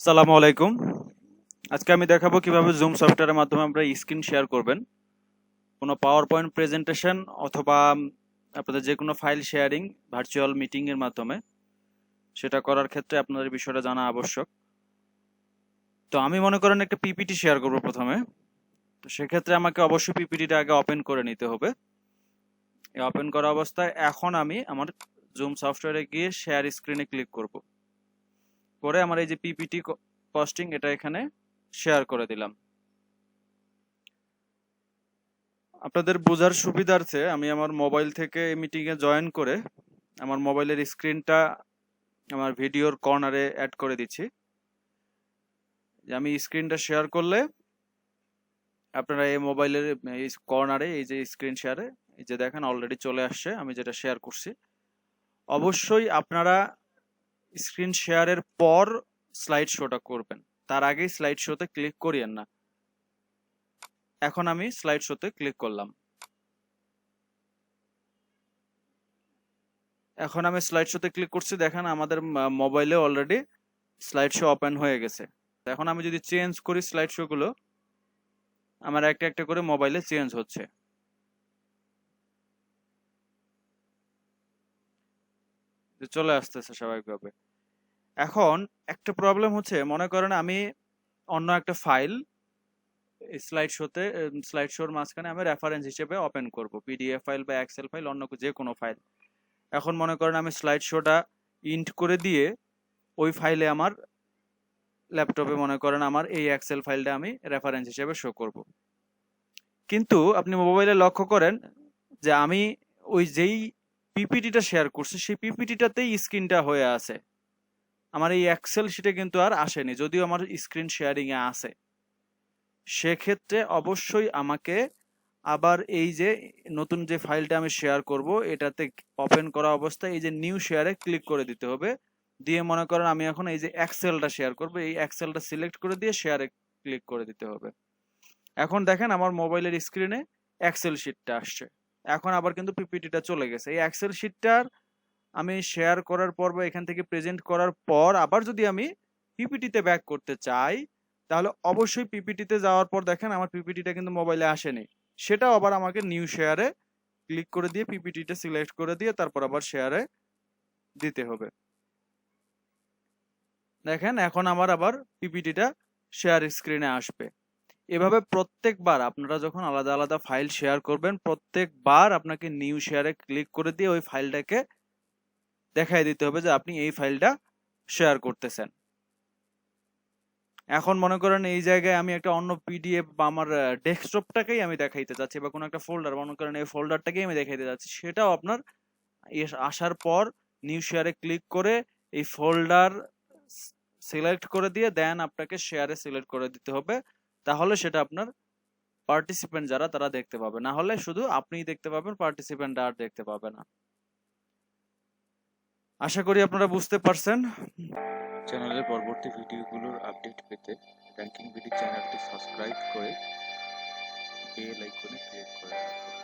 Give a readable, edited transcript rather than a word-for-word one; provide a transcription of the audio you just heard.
আসসালামু আলাইকুম। আজকে আমি দেখাবো কিভাবে জুম সফটওয়্যারের মাধ্যমে আমরা স্ক্রিন শেয়ার করবেন কোনো পাওয়ার পয়েন্ট প্রেজেন্টেশন অথবা আপনাদের যে কোনো ফাইল শেয়ারিং ভার্চুয়াল মিটিং এর মাধ্যমে সেটা করার ক্ষেত্রে আপনাদের বিষয়টা জানা আবশ্যক। তো আমি মনে করেন একটা পিপিটি শেয়ার করব প্রথমে। তো সেক্ষেত্রে আমাকে অবশ্যই পিপিটিটা আগে ওপেন করে নিতে হবে। এই ওপেন করা অবস্থায় এখন আমি আমার জুম সফটওয়্যারে গিয়ে শেয়ার স্ক্রিনে ক্লিক করব, করে আমার এই যে পিপিটি কস্টিং এটা এখানে শেয়ার করে দিলাম। আপনাদের বোঝার সুবিধার্থে আমি আমার মোবাইল থেকে এই মিটিংয়ে জয়েন করে আমার মোবাইলের স্ক্রিনটা আমার ভিডিওর কর্নারে অ্যাড করে দিচ্ছি। যে আমি স্ক্রিনটা শেয়ার করলে আপনারা এই মোবাইলের এই কর্নারে এই যে স্ক্রিন শেয়ারে এই যে দেখেন অলরেডি চলে আসছে আমি যেটা শেয়ার করছি। অবশ্যই আপনারা স্ক্রিন শেয়ারের পর স্লাইড শোটা করবেন, তার আগেই স্লাইড শোতে ক্লিক করিয়েন না। এখন আমি স্লাইড শোতে ক্লিক করলাম। এখন আমি স্লাইড শোতে ক্লিক করছি, দেখেন আমাদের মোবাইলে অলরেডি স্লাইড শো ওপেন হয়ে গেছে। এখন আমি যদি চেঞ্জ করি স্লাইড শো গুলো, আমার একটা একটা করে মোবাইলে চেঞ্জ হচ্ছে। চলে আসতেছে স্বাভাবিকভাবে। এখন একটা প্রবলেম হচ্ছে, মনে করেন আমি অন্য একটা ফাইল স্লাইড শোতে স্লাইড শোর মাঝখানে আমি রেফারেন্স হিসেবে ওপেন করব, পিডিএফ ফাইল বা এক্সেল ফাইল অন্য যে কোনো ফাইল। এখন মনে করেন আমি স্লাইড শোটা ইন্ট করে দিয়ে ওই ফাইলে আমার ল্যাপটপে মনে করেন আমার এই এক্সেল ফাইলটা আমি রেফারেন্স হিসেবে শো করব। কিন্তু আপনি মোবাইলে লক্ষ্য করেন যে আমি ওই যেই পিপিটিটা শেয়ার করছি সেই পিপিটিটাতেই স্ক্রিনটা হয়ে আছে, আমার এই এক্সেল শিটে কিন্তু আর আসেনি, যদিও আমার স্ক্রিন শেয়ারিং এ আছে। সেক্ষেত্রে অবশ্যই আমাকে আবার এই যে নতুন যে ফাইলটা আমি শেয়ার করব এটাতে ওপেন করা অবস্থায় এই যে নিউ শেয়ারে ক্লিক করে দিতে হবে। দিয়ে মনে করেন আমি এখন এই যে এক্সেলটা শেয়ার করব, এই এক্সেলটা সিলেক্ট করে দিয়ে শেয়ারে ক্লিক করে দিতে হবে। এখন দেখেন আমার মোবাইলের স্ক্রিনে এক্সেল শিটটা আসছে। এখন আবার কিন্তু পিপিটিটা চলে গেছে। এই এক্সেল শিটটার আমি শেয়ার করার পর বা এখান থেকে প্রেজেন্ট করার পর আবার যদি আমি পিপিটিতে ব্যাক করতে চাই, তাহলে অবশ্যই পিপিটিতে যাওয়ার পর দেখেন আমার পিপিটিটা কিন্তু মোবাইলে আসেনি। সেটাও আবার আমাকে নিউ শেয়ারে ক্লিক করে দিয়ে পিপিটিটা সিলেক্ট করে দিয়ে তারপর আবার শেয়ারে দিতে হবে। দেখেন এখন আমার আবার পিপিটিটা শেয়ার স্ক্রিনে আসবে। এভাবে প্রত্যেকবার আপনারা যখন আলাদা আলাদা ফাইল শেয়ার করবেন, প্রত্যেকবার আপনাকে নিউ শেয়ারে ক্লিক করে দিয়ে ওই ফাইলটাকে দেখাই দিতে হবে যে আপনি এই ফাইলটা শেয়ার করতেছেন। এখন মনে করেন এই জায়গায় আমি একটা অন্য পিডিএফ বা আমার ডেস্কটপটাকেই আমি দেখাইতে চাচ্ছি বা কোনো একটা ফোল্ডার, মনে করেন এই ফোল্ডারটাকেই আমি দেখাইতে যাচ্ছি, সেটাও আপনার আসার পর নিউ শেয়ারে ক্লিক করে এই ফোল্ডার সিলেক্ট করে দিয়ে দেন আপনাকে শেয়ারে সিলেক্ট করে দিতে হবে। তাহলে সেটা আপনার পার্টিসিপেন্ট যারা তারা দেখতে পাবে, না হলে শুধু আপনিই দেখতে পাবেন, পার্টিসিপেন্ট আর দেখতে পাবে না। আশা করি আপনারা বুঝতে পারছেন। চ্যানেলের পরবর্তী ভিডিওগুলোর আপডেট পেতে র্যাঙ্কিং বিডি চ্যানেলটি সাবস্ক্রাইব করে বেল আইকনে ক্লিক করে রাখুন।